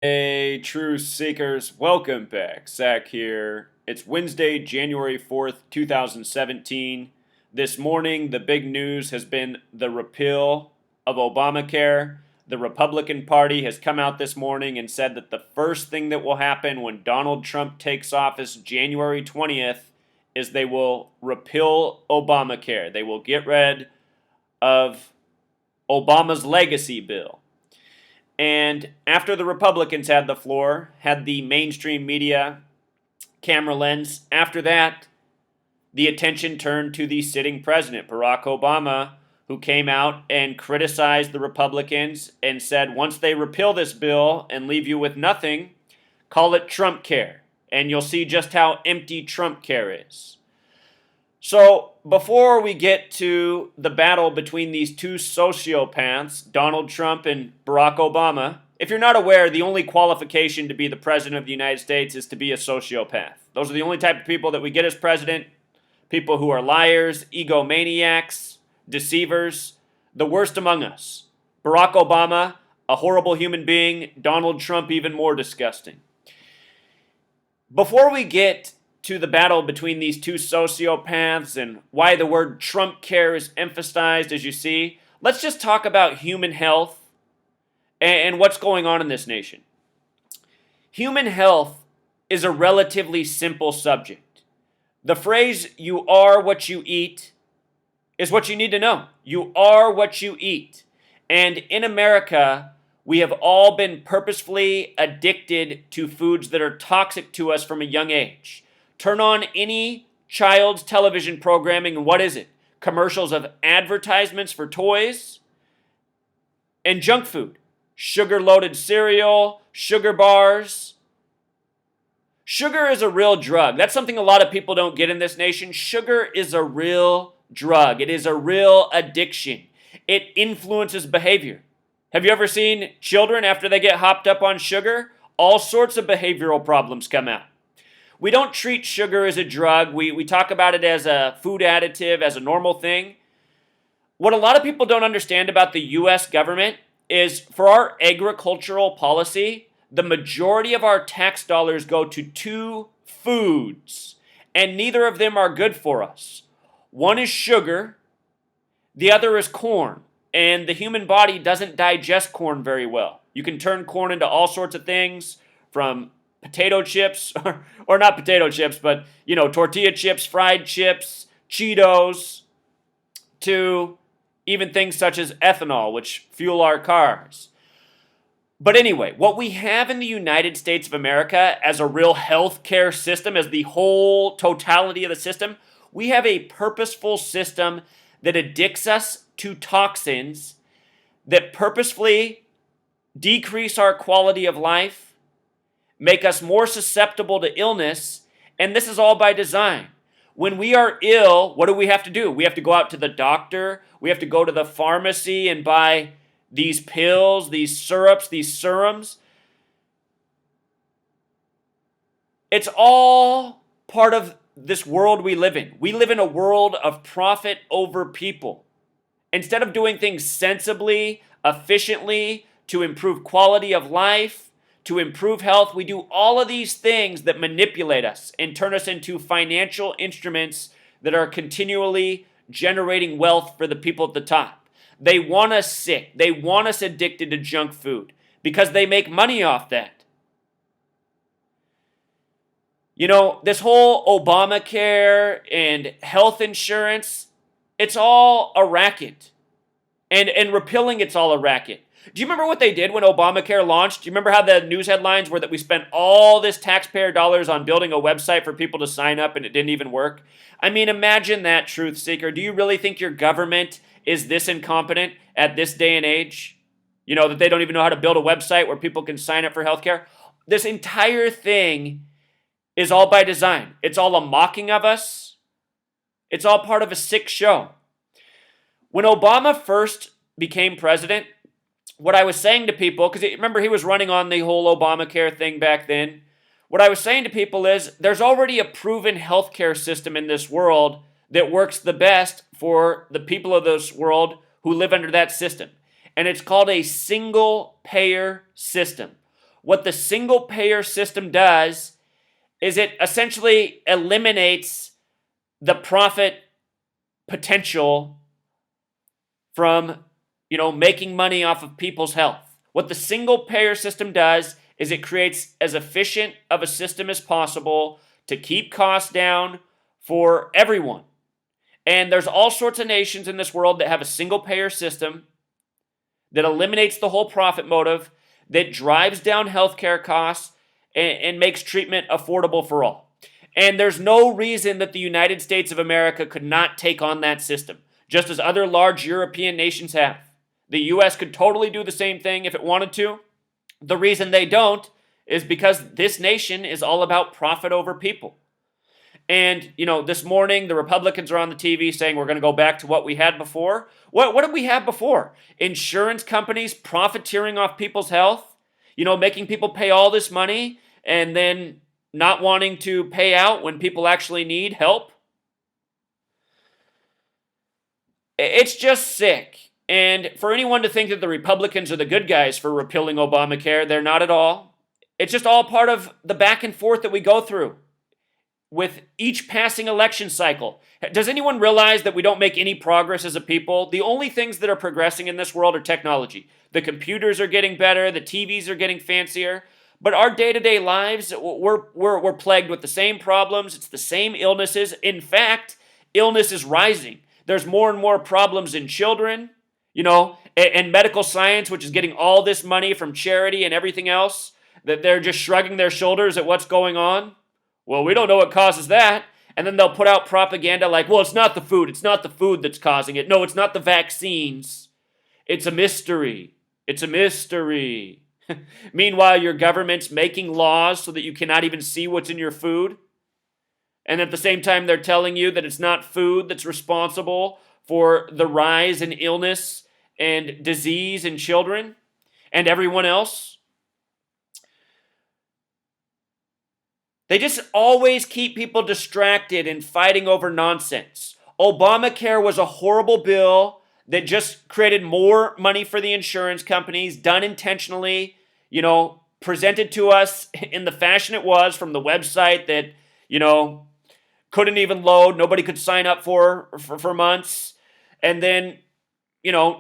Hey, truth seekers, welcome back. Zach here. It's Wednesday, January 4th, 2017. This morning, the big news has been the repeal of Obamacare. The Republican Party has come out this morning and said that the first thing that will happen when Donald Trump takes office January 20th is they will repeal Obamacare. They will get rid of Obama's legacy bill. And after the Republicans had the floor, had the mainstream media camera lens, after that, the attention turned to the sitting president, Barack Obama, who came out and criticized the Republicans and said, once they repeal this bill and leave you with nothing, call it Trumpcare. And you'll see just how empty Trumpcare is. So, before we get to the battle between these two sociopaths, Donald Trump and Barack Obama, if you're not aware, the only qualification to be the president of the United States is to be a sociopath. Those are the only type of people that we get as president. People who are liars, egomaniacs, deceivers, the worst among us. Barack Obama, a horrible human being. Donald Trump, even more disgusting. Before we get to the battle between these two sociopaths and why the word Trumpcare is emphasized, as you see, let's just talk about human health and what's going on in this nation. Human health is a relatively simple subject. The phrase, you are what you eat, is what you need to know. You are what you eat. And in America, we have all been purposefully addicted to foods that are toxic to us from a young age. Turn on any child's television programming, and what is it? Commercials of advertisements for toys and junk food. Sugar-loaded cereal, sugar bars. Sugar is a real drug. That's something a lot of people don't get in this nation. Sugar is a real drug. It is a real addiction. It influences behavior. Have you ever seen children, after they get hopped up on sugar, all sorts of behavioral problems come out? We don't treat sugar as a drug. We talk about it as a food additive, as a normal thing. What a lot of people don't understand about the U.S. government is for our agricultural policy, the majority of our tax dollars go to two foods, and neither of them are good for us. One is sugar, the other is corn, and the human body doesn't digest corn very well. You can turn corn into all sorts of things, from potato chips, or not potato chips, but, tortilla chips, fried chips, Cheetos, to even things such as ethanol, which fuel our cars. But anyway, what we have in the United States of America as a real healthcare system, as the whole totality of the system, we have a purposeful system that addicts us to toxins that purposefully decrease our quality of life, make us more susceptible to illness, and this is all by design. When we are ill, what do we have to do? We have to go out to the doctor, we have to go to the pharmacy and buy these pills, these syrups, these serums. It's all part of this world we live in. We live in a world of profit over people. Instead of doing things sensibly, efficiently, to improve quality of life, to improve health, we do all of these things that manipulate us and turn us into financial instruments that are continually generating wealth for the people at the top. They want us sick. They want us addicted to junk food because they make money off that. This whole Obamacare and health insurance, it's all a racket. And repealing it's all a racket. Do you remember what they did when Obamacare launched? Do you remember how the news headlines were that we spent all this taxpayer dollars on building a website for people to sign up and it didn't even work? I mean, imagine that, truth seeker. Do you really think your government is this incompetent at this day and age? That they don't even know how to build a website where people can sign up for healthcare? This entire thing is all by design. It's all a mocking of us. It's all part of a sick show. When Obama first became president, what I was saying to people, because remember he was running on the whole Obamacare thing back then, what I was saying to people is there's already a proven healthcare system in this world that works the best for the people of this world who live under that system. And it's called a single payer system. what the single payer system does is it essentially eliminates the profit potential from, making money off of people's health. What the single payer system does is it creates as efficient of a system as possible to keep costs down for everyone. And there's all sorts of nations in this world that have a single payer system that eliminates the whole profit motive, that drives down healthcare costs and makes treatment affordable for all. And there's no reason that the United States of America could not take on that system, just as other large European nations have. The U.S. could totally do the same thing if it wanted to. The reason they don't is because this nation is all about profit over people. And, this morning the Republicans are on the TV saying we're going to go back to what we had before. What did we have before? Insurance companies profiteering off people's health, making people pay all this money and then not wanting to pay out when people actually need help. It's just sick. And for anyone to think that the Republicans are the good guys for repealing Obamacare, they're not at all. It's just all part of the back and forth that we go through with each passing election cycle. Does anyone realize that we don't make any progress as a people? The only things that are progressing in this world are technology. The computers are getting better, the TVs are getting fancier, but our day-to-day lives, we're plagued with the same problems, it's the same illnesses. In fact, illness is rising. There's more and more problems in children, and medical science, which is getting all this money from charity and everything else, that they're just shrugging their shoulders at what's going on. Well, we don't know what causes that. And then they'll put out propaganda like, well, it's not the food. It's not the food that's causing it. No, it's not the vaccines. It's a mystery. It's a mystery. Meanwhile, your government's making laws so that you cannot even see what's in your food. And at the same time, they're telling you that it's not food that's responsible for the rise in illness and disease in children and everyone else. They just always keep people distracted and fighting over nonsense. Obamacare was a horrible bill that just created more money for the insurance companies, done intentionally, presented to us in the fashion it was from the website that, couldn't even load, nobody could sign up for months. And then,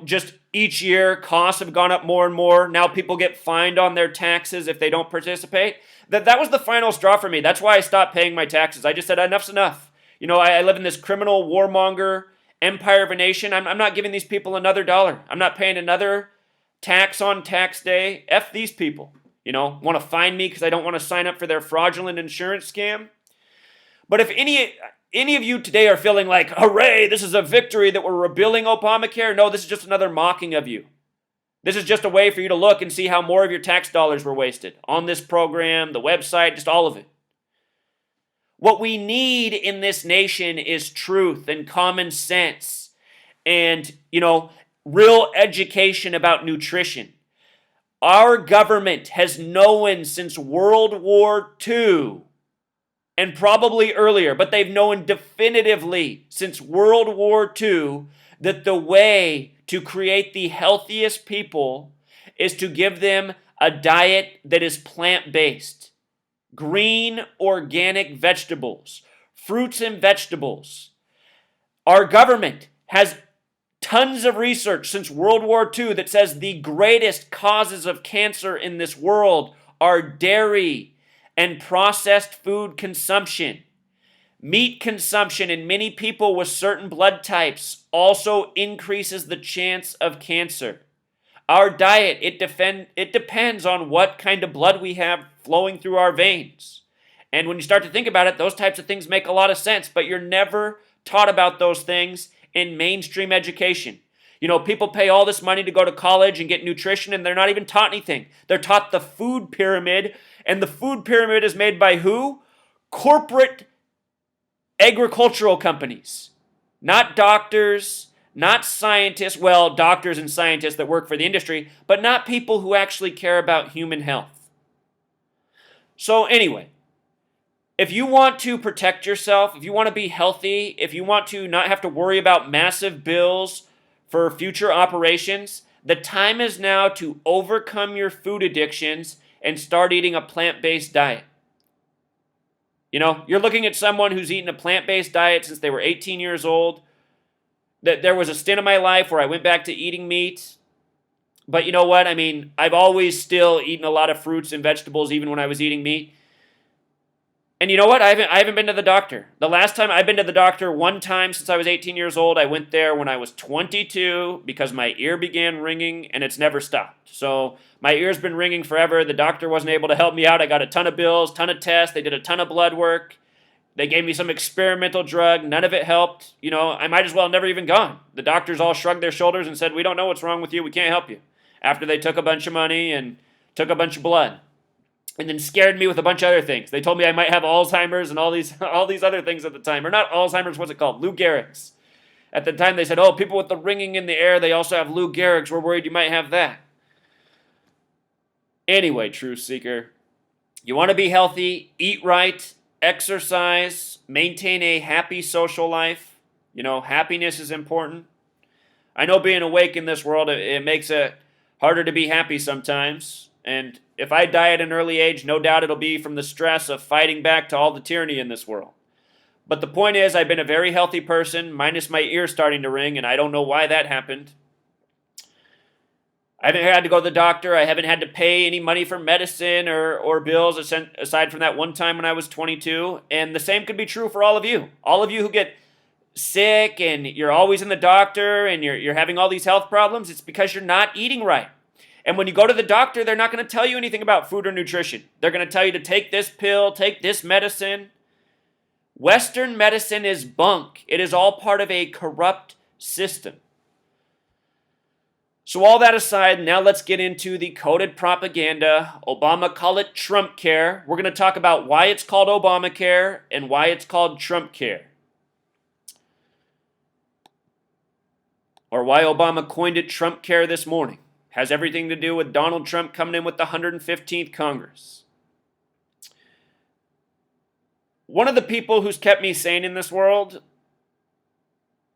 just each year costs have gone up more and more. Now people get fined on their taxes if they don't participate. That was the final straw for me. That's why I stopped paying my taxes. I just said enough's enough. I live in this criminal warmonger empire of a nation. I'm not giving these people another dollar. I'm not paying another tax on tax day. F these people. Want to fine me because I don't want to sign up for their fraudulent insurance scam. But if any of you today are feeling like, hooray, this is a victory that we're repealing Obamacare, no, this is just another mocking of you. This is just a way for you to look and see how more of your tax dollars were wasted on this program, the website, just all of it. What we need in this nation is truth and common sense and, real education about nutrition. Our government has known since World War II, and probably earlier, but they've known definitively since World War II that the way to create the healthiest people is to give them a diet that is plant-based. Green, organic vegetables, fruits and vegetables. Our government has tons of research since World War II that says the greatest causes of cancer in this world are dairy and processed food consumption. Meat consumption in many people with certain blood types also increases the chance of cancer. Our diet, it depends on what kind of blood we have flowing through our veins. And when you start to think about it, those types of things make a lot of sense, but you're never taught about those things in mainstream education. People pay all this money to go to college and get nutrition, and they're not even taught anything. They're taught the food pyramid, and the food pyramid is made by who? Corporate agricultural companies. Not doctors, not scientists, well, doctors and scientists that work for the industry, but not people who actually care about human health. So anyway, if you want to protect yourself, if you want to be healthy, if you want to not have to worry about massive bills for future operations, the time is now to overcome your food addictions and start eating a plant-based diet. You know, you're looking at someone who's eaten a plant-based diet since they were 18 years old. That there was a stint in my life where I went back to eating meat. But you know what? I mean, I've always still eaten a lot of fruits and vegetables even when I was eating meat. And you know what? I haven't been to the doctor. The last time I've been to the doctor one time since I was 18 years old, I went there when I was 22 because my ear began ringing and it's never stopped. So my ear's been ringing forever. The doctor wasn't able to help me out. I got a ton of bills, ton of tests. They did a ton of blood work. They gave me some experimental drug. None of it helped. You know, I might as well have never even gone. The doctors all shrugged their shoulders and said, "We don't know what's wrong with you. We can't help you." After they took a bunch of money and took a bunch of blood. And then scared me with a bunch of other things. They told me I might have Alzheimer's and all these other things at the time. Or not Alzheimer's, what's it called? Lou Gehrig's. At the time they said, oh, people with the ringing in the air, they also have Lou Gehrig's. We're worried you might have that. Anyway, truth seeker, you want to be healthy, eat right, exercise, maintain a happy social life. You know, happiness is important. I know being awake in this world, it makes it harder to be happy sometimes. And if I die at an early age, no doubt it'll be from the stress of fighting back to all the tyranny in this world. But the point is, I've been a very healthy person, minus my ear starting to ring, and I don't know why that happened. I haven't had to go to the doctor. I haven't had to pay any money for medicine or bills, aside from that one time when I was 22. And the same could be true for all of you. All of you who get sick and you're always in the doctor and you're having all these health problems, it's because you're not eating right. And when you go to the doctor, they're not going to tell you anything about food or nutrition. They're going to tell you to take this pill, take this medicine. Western medicine is bunk. It is all part of a corrupt system. So all that aside, now let's get into the coded propaganda. Obama called it Trumpcare. We're going to talk about why it's called Obamacare and why it's called Trumpcare. Or why Obama coined it Trumpcare this morning. Has everything to do with Donald Trump coming in with the 115th Congress. One of the people who's kept me sane in this world,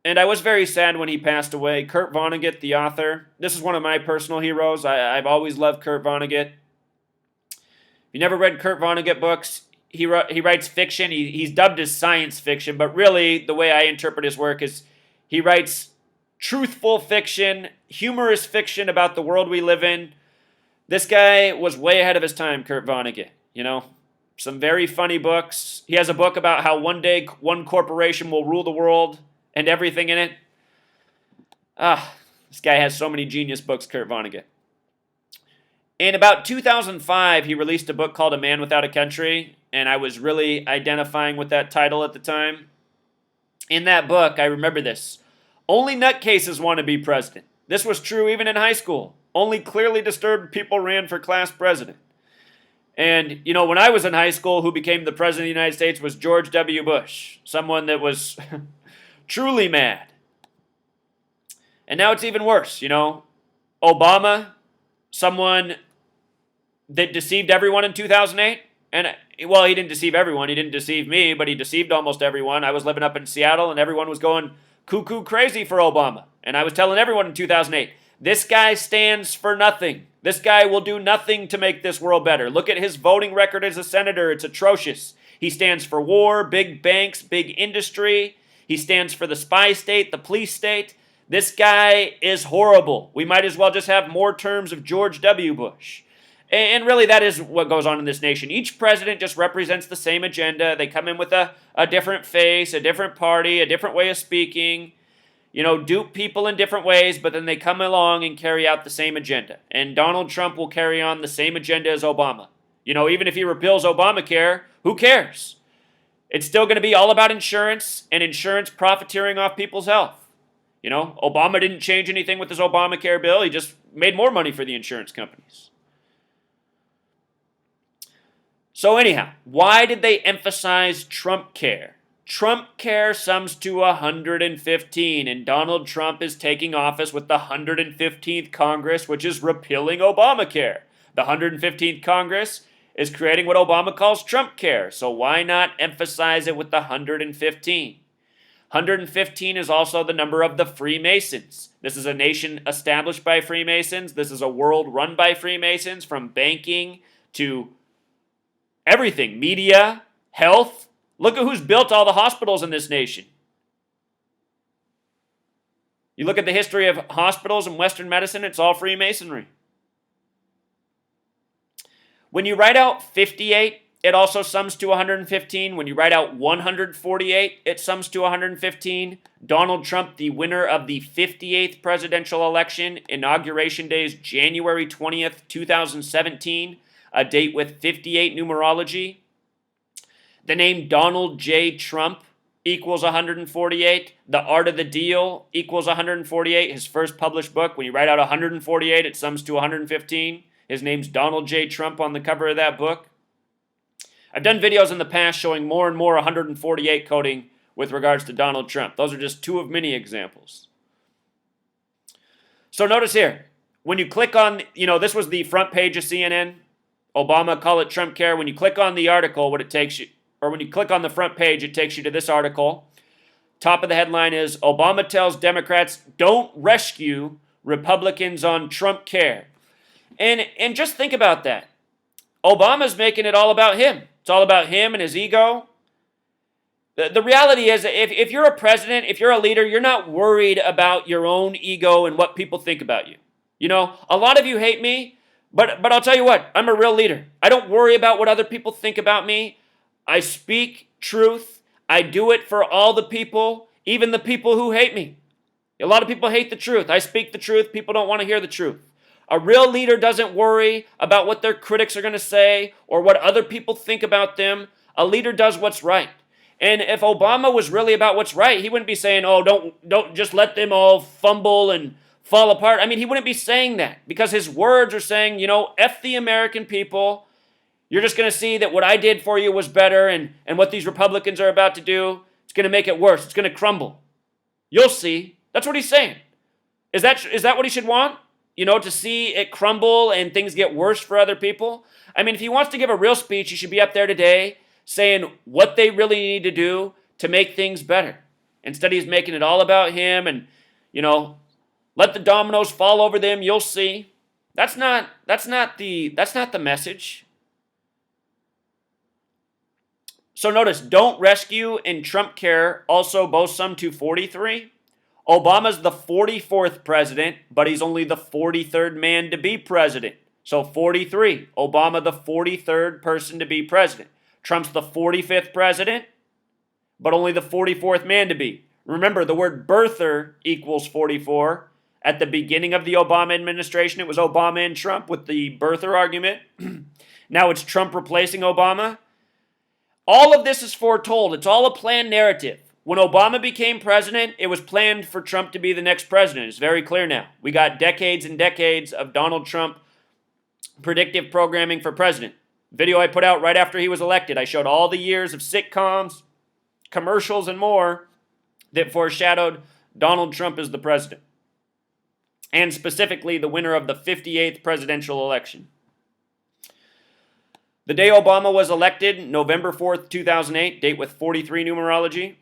and I was very sad when he passed away, Kurt Vonnegut, the author. This is one of my personal heroes. I've always loved Kurt Vonnegut. If you never read Kurt Vonnegut books, he writes fiction. He's dubbed as science fiction, but really the way I interpret his work is he writes truthful fiction, humorous fiction about the world we live in. This guy was way ahead of his time, Kurt Vonnegut. You know, some very funny books. He has a book about how one day one corporation will rule the world and everything in it. This guy has so many genius books, Kurt Vonnegut. In about 2005, he released a book called A Man Without a Country, and I was really identifying with that title at the time. In that book, I remember this. Only nutcases want to be president. This was true even in high school. Only clearly disturbed people ran for class president. And, you know, when I was in high school, who became the president of the United States was George W. Bush, someone that was truly mad. And now it's even worse, you know. Obama, someone that deceived everyone in 2008. And, well, he didn't deceive everyone. He didn't deceive me, but he deceived almost everyone. I was living up in Seattle, and everyone was going cuckoo crazy for Obama. And I was telling everyone in 2008, this guy stands for nothing. This guy will do nothing to make this world better. Look at his voting record as a senator. It's atrocious. He stands for war, big banks, big industry. He stands for the spy state, the police state. This guy is horrible. We might as well just have more terms of George W. Bush. And really, that is what goes on in this nation. Each president just represents the same agenda. They come in with a different face, a different party, a different way of speaking. You know, dupe people in different ways, but then they come along and carry out the same agenda. And Donald Trump will carry on the same agenda as Obama. You know, even if he repeals Obamacare, who cares? It's still going to be all about insurance and insurance profiteering off people's health. You know, Obama didn't change anything with his Obamacare bill. He just made more money for the insurance companies. So anyhow, why did they emphasize Trumpcare? Trumpcare sums to 115, and Donald Trump is taking office with the 115th Congress, which is repealing Obamacare. The 115th Congress is creating what Obama calls Trumpcare, so why not emphasize it with the 115? 115 is also the number of the Freemasons. This is a nation established by Freemasons. This is a world run by Freemasons, from banking, to everything, media, health. Look at who's built all the hospitals in this nation. You look at the history of hospitals and Western medicine, it's all Freemasonry. When you write out 58, it also sums to 115. When you write out 148, it sums to 115. Donald Trump, the winner of the 58th presidential election, inauguration day is January 20th, 2017, a date with 58 numerology. The name Donald J. Trump equals 148. The Art of the Deal equals 148. His first published book, when you write out 148, it sums to 115. His name's Donald J. Trump on the cover of that book. I've done videos in the past showing more and more 148 coding with regards to Donald Trump. Those are just two of many examples. So notice here, when you click on, this was the front page of CNN. Obama, call it Trumpcare. When you click on the article, what it takes you, or when you click on the front page, it takes you to this article. Top of the headline is, Obama tells Democrats, don't rescue Republicans on Trumpcare. And just think about that. Obama's making it all about him. It's all about him and his ego. The reality is, if you're a president, if you're a leader, you're not worried about your own ego and what people think about you. A lot of you hate me, but I'll tell you what, I'm a real leader. I don't worry about what other people think about me. I speak truth. I do it for all the people, even the people who hate me. A lot of people hate the truth. I speak the truth. People don't want to hear the truth. A real leader doesn't worry about what their critics are going to say or what other people think about them. A leader does what's right. And if Obama was really about what's right, he wouldn't be saying, oh, don't just let them all fumble and fall apart. I mean, he wouldn't be saying that because his words are saying, F the American people. You're just going to see that what I did for you was better, and what these Republicans are about to do, it's going to make it worse. It's going to crumble. You'll see. That's what he's saying. Is that what he should want? To see it crumble and things get worse for other people? I mean, if he wants to give a real speech, he should be up there today saying what they really need to do to make things better. Instead, he's making it all about him and, let the dominoes fall over them, you'll see. That's not the message. So notice, don't rescue and Trumpcare also both sum to 43. Obama's the 44th president, but he's only the 43rd man to be president. So 43. Obama, the 43rd person to be president. Trump's the 45th president, but only the 44th man to be. Remember, the word birther equals 44. At the beginning of the Obama administration, it was Obama and Trump with the birther argument. Now it's Trump replacing Obama. All of this is foretold. It's all a planned narrative. When Obama became president, it was planned for Trump to be the next president. It's very clear now. We got decades and decades of Donald Trump predictive programming for president. Video I put out right after he was elected. I showed all the years of sitcoms, commercials, and more that foreshadowed Donald Trump as the president. And specifically the winner of the 58th presidential election. The day Obama was elected, November 4th, 2008, date with 43 numerology.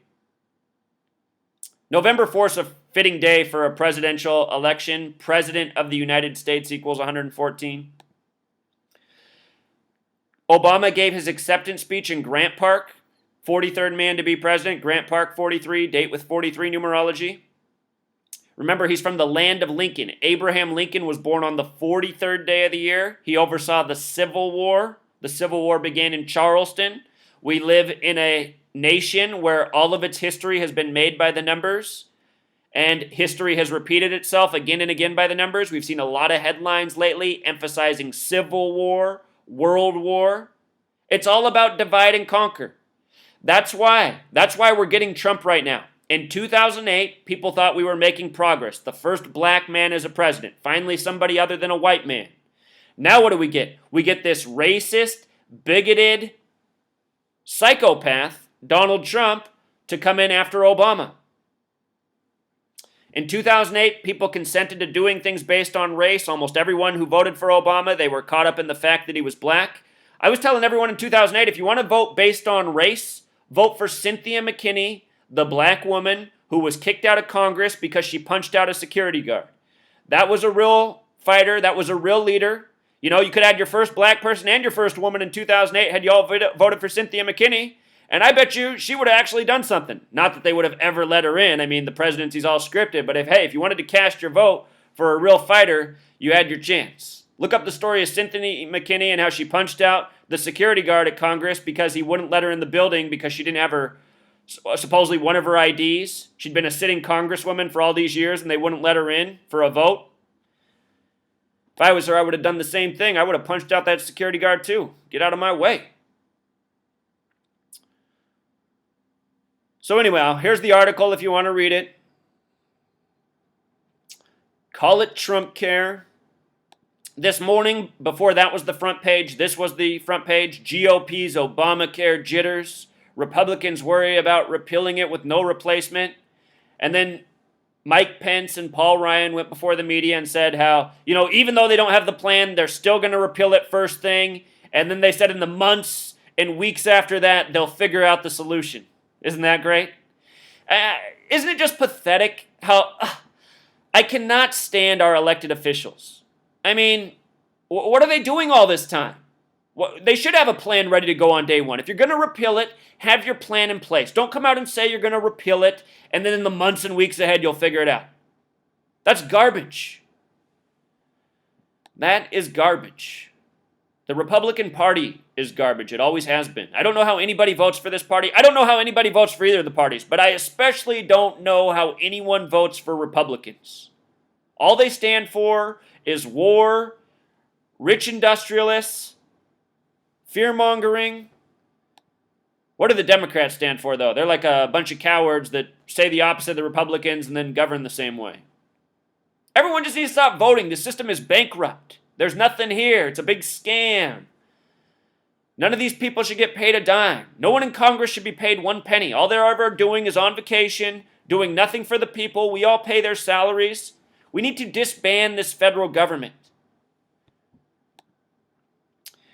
November 4th is a fitting day for a presidential election. President of the United States equals 114. Obama gave his acceptance speech in Grant Park. 43rd man to be president, Grant Park 43, date with 43 numerology. Remember, he's from the land of Lincoln. Abraham Lincoln was born on the 43rd day of the year. He oversaw the Civil War. The Civil War began in Charleston. We live in a nation where all of its history has been made by the numbers, and history has repeated itself again and again by the numbers. We've seen a lot of headlines lately emphasizing Civil War, World War. It's all about divide and conquer. That's why we're getting Trump right now. In 2008, people thought we were making progress. The first black man as a president. Finally, somebody other than a white man. Now what do we get? We get this racist, bigoted psychopath, Donald Trump, to come in after Obama. In 2008, people consented to doing things based on race. Almost everyone who voted for Obama, they were caught up in the fact that he was black. I was telling everyone in 2008, if you want to vote based on race, vote for Cynthia McKinney, the black woman who was kicked out of Congress because she punched out a security guard. That was a real fighter. That was a real leader. You know, you could have had your first black person and your first woman in 2008 had you all voted for Cynthia McKinney. And I bet you she would have actually done something. Not that they would have ever let her in. I mean, the presidency's all scripted. But if you wanted to cast your vote for a real fighter, you had your chance. Look up the story of Cynthia McKinney and how she punched out the security guard at Congress because he wouldn't let her in the building because she didn't have her, supposedly one of her IDs. She'd been a sitting congresswoman for all these years and they wouldn't let her in for a vote. If I was her, I would have done the same thing. I would have punched out that security guard too. Get out of my way. So anyway, here's the article if you want to read it. Call it Trumpcare. This morning, before that was the front page, this was the front page. GOP's Obamacare jitters. Republicans worry about repealing it with no replacement. And then Mike Pence and Paul Ryan went before the media and said how, even though they don't have the plan, they're still going to repeal it first thing. And then they said in the months and weeks after that, they'll figure out the solution. Isn't that great? Isn't it just pathetic how I cannot stand our elected officials? I mean, what are they doing all this time? They should have a plan ready to go on day one. If you're going to repeal it, have your plan in place. Don't come out and say you're going to repeal it, and then in the months and weeks ahead, you'll figure it out. That's garbage. That is garbage. The Republican Party is garbage. It always has been. I don't know how anybody votes for this party. I don't know how anybody votes for either of the parties, but I especially don't know how anyone votes for Republicans. All they stand for is war, rich industrialists, fear-mongering. What do the Democrats stand for, though? They're like a bunch of cowards that say the opposite of the Republicans and then govern the same way. Everyone just needs to stop voting. The system is bankrupt. There's nothing here. It's a big scam. None of these people should get paid a dime. No one in Congress should be paid one penny. All they're ever doing is on vacation, doing nothing for the people. We all pay their salaries. We need to disband this federal government.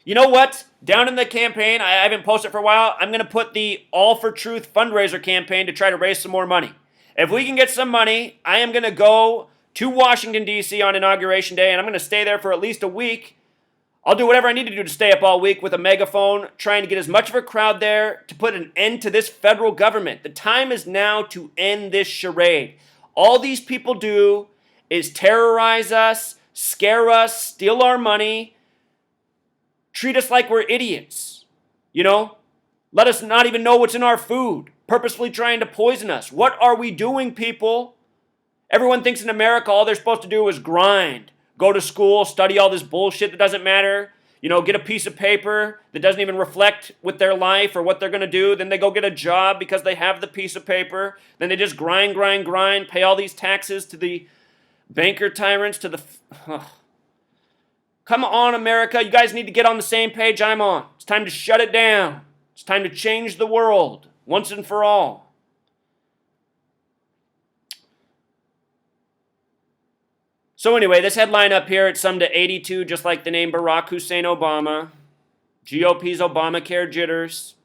You know what? Down in the campaign, I haven't posted for a while, I'm going to put the All for Truth fundraiser campaign to try to raise some more money. If we can get some money, I am going to go to Washington, D.C. on Inauguration Day, and I'm going to stay there for at least a week. I'll do whatever I need to do to stay up all week with a megaphone, trying to get as much of a crowd there to put an end to this federal government. The time is now to end this charade. All these people do is terrorize us, scare us, steal our money, treat us like we're idiots. Let us not even know what's in our food, purposefully trying to poison us. What are we doing, people? Everyone thinks in America all they're supposed to do is grind. Go to school, study all this bullshit that doesn't matter. Get a piece of paper that doesn't even reflect with their life or what they're going to do. Then they go get a job because they have the piece of paper. Then they just grind, pay all these taxes to the banker tyrants, to the... Come on, America. You guys need to get on the same page I'm on. It's time to shut it down. It's time to change the world once and for all. So anyway, this headline up here, it summed to 82, just like the name Barack Hussein Obama. GOP's Obamacare jitters.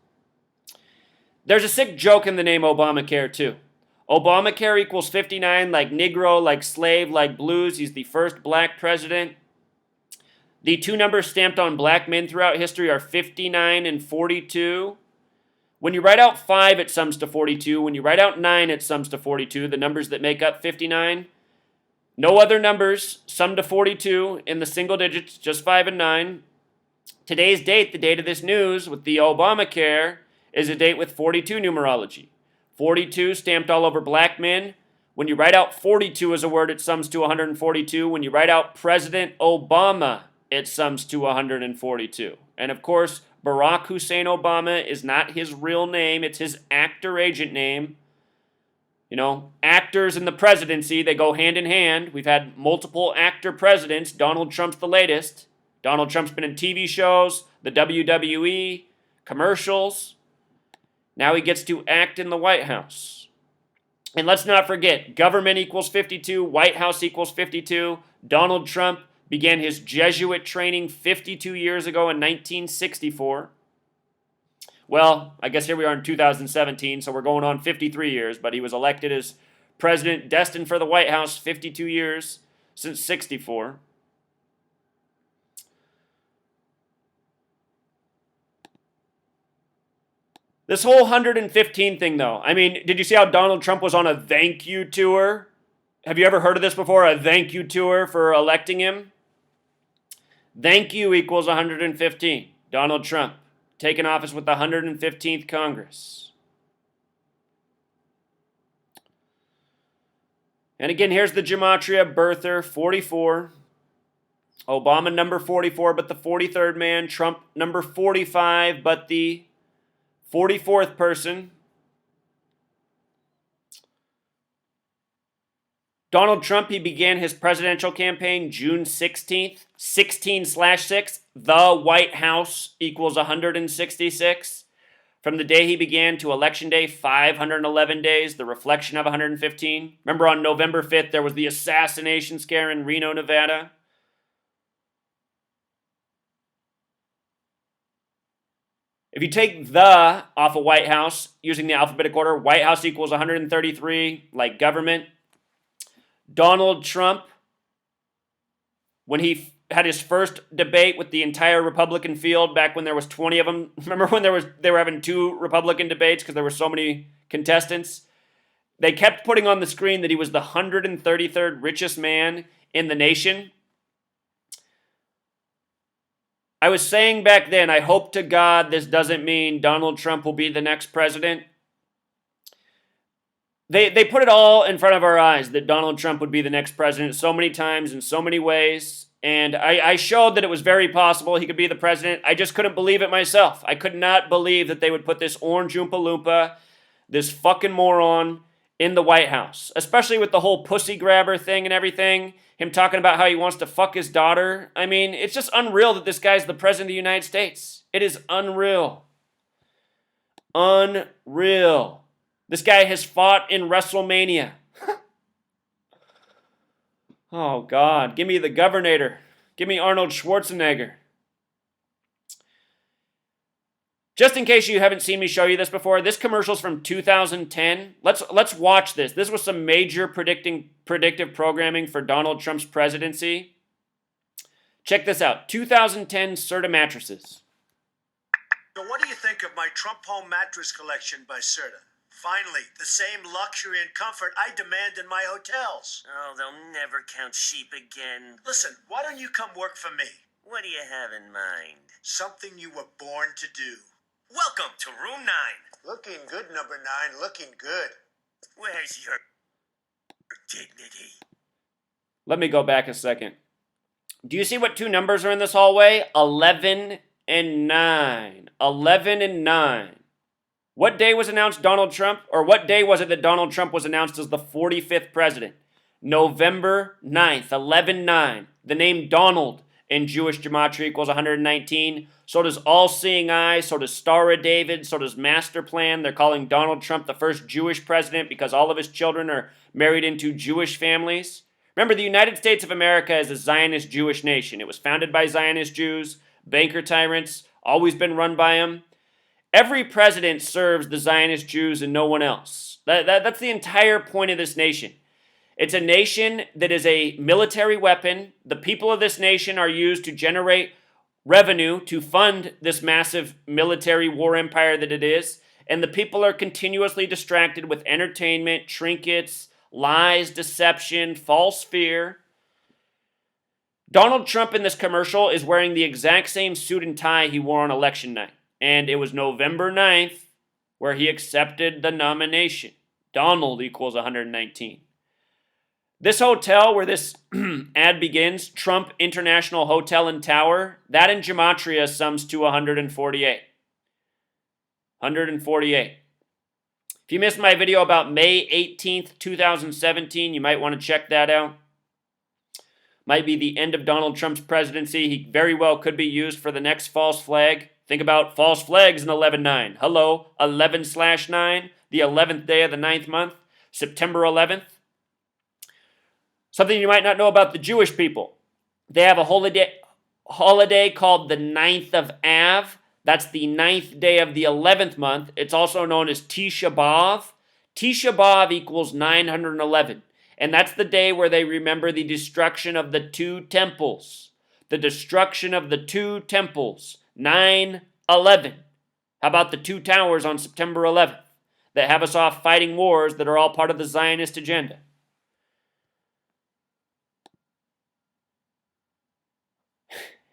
There's a sick joke in the name Obamacare, too. Obamacare equals 59, like Negro, like slave, like blues. He's the first black president. The two numbers stamped on black men throughout history are 59 and 42. When you write out 5, it sums to 42. When you write out 9, it sums to 42, the numbers that make up 59. No other numbers sum to 42 in the single digits, just 5 and 9. Today's date, the date of this news with the Obamacare, is a date with 42 numerology. 42 stamped all over black men. When you write out 42 as a word, it sums to 142. When you write out President Obama, it sums to 142. And of course, Barack Hussein Obama is not his real name. It's his actor agent name. Actors in the presidency, they go hand in hand. We've had multiple actor presidents. Donald Trump's the latest. Donald Trump's been in TV shows, the WWE, commercials. Now he gets to act in the White House. And let's not forget, government equals 52, White House equals 52. Donald Trump began his Jesuit training 52 years ago in 1964. Well, I guess here we are in 2017, so we're going on 53 years, but he was elected as president, destined for the White House 52 years since 64. This whole 115 thing, though. I mean, did you see how Donald Trump was on a thank you tour? Have you ever heard of this before? A thank you tour for electing him? Thank you equals 115. Donald Trump, taking office with the 115th Congress. And again, here's the gematria birther, 44. Obama number 44, but the 43rd man. Trump number 45, but the 44th person. Donald Trump, he began his presidential campaign June 16th, 16/6. The White House equals 166. From the day he began to election day, 511 days, the reflection of 115. Remember on November 5th, there was the assassination scare in Reno, Nevada. If you take the off of White House, using the alphabetic order, White House equals 133, like government. Donald Trump, when he had his first debate with the entire Republican field back when there was 20 of them. Remember when they were having 2 Republican debates because there were so many contestants? They kept putting on the screen that he was the 133rd richest man in the nation. I was saying back then, I hope to God this doesn't mean Donald Trump will be the next president. They put it all in front of our eyes that Donald Trump would be the next president so many times in so many ways. And I showed that it was very possible he could be the president. I just couldn't believe it myself. I could not believe that they would put this orange Oompa Loompa, this fucking moron, in the White House. Especially with the whole pussy grabber thing and everything. Him talking about how he wants to fuck his daughter. I mean, it's just unreal that this guy's the president of the United States. It is unreal. Unreal. This guy has fought in WrestleMania. Oh, God. Give me the Governator. Give me Arnold Schwarzenegger. Just in case you haven't seen me show you this before, this commercial's from 2010. Let's watch this. This was some major predictive programming for Donald Trump's presidency. Check this out. 2010 Serta mattresses. So what do you think of my Trump Home mattress collection by Serta? Finally, the same luxury and comfort I demand in my hotels. Oh, they'll never count sheep again. Listen, why don't you come work for me? What do you have in mind? Something you were born to do. Welcome to room 9. Looking good, number 9. Looking good. Where's your dignity? Let me go back a second. Do you see what 2 numbers are in this hallway? 11 and 9. 11 and 9. What day was announced Donald Trump? Or what day was it that Donald Trump was announced as the 45th president? November 9th, 11-9. The name Donald in Jewish gematria equals 119. So does All-Seeing Eye. So does Star of David. So does Master Plan. They're calling Donald Trump the first Jewish president because all of his children are married into Jewish families. Remember, the United States of America is a Zionist Jewish nation. It was founded by Zionist Jews, banker tyrants, always been run by them. Every president serves the Zionist Jews and no one else. That's the entire point of this nation. It's a nation that is a military weapon. The people of this nation are used to generate revenue to fund this massive military war empire that it is. And the people are continuously distracted with entertainment, trinkets, lies, deception, false fear. Donald Trump in this commercial is wearing the exact same suit and tie he wore on election night. And it was November 9th where he accepted the nomination. Donald equals 119. This hotel where this ad begins, Trump International Hotel and Tower, that in gematria sums to 148. 148. If you missed my video about May 18th, 2017, you might want to check that out. Might be the end of Donald Trump's presidency. He very well could be used for the next false flag. Think about false flags in 11-9. Hello, 11/9, the 11th day of the 9th month, September 11th. Something you might not know about the Jewish people. They have a holiday called the 9th of Av. That's the 9th day of the 11th month. It's also known as Tisha B'Av. Tisha B'Av equals 911. And that's the day where they remember the destruction of the 2 temples. The destruction of the 2 temples. 9/11. How about the two towers on September 11th that have us off fighting wars that are all part of the Zionist agenda?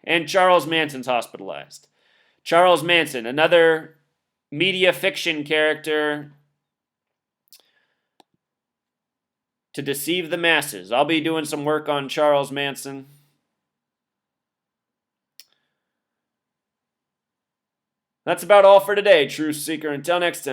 And Charles Manson's hospitalized. Charles Manson, another media fiction character to deceive the masses. I'll be doing some work on Charles Manson. That's about all for today, Truth Seeker. Until next time.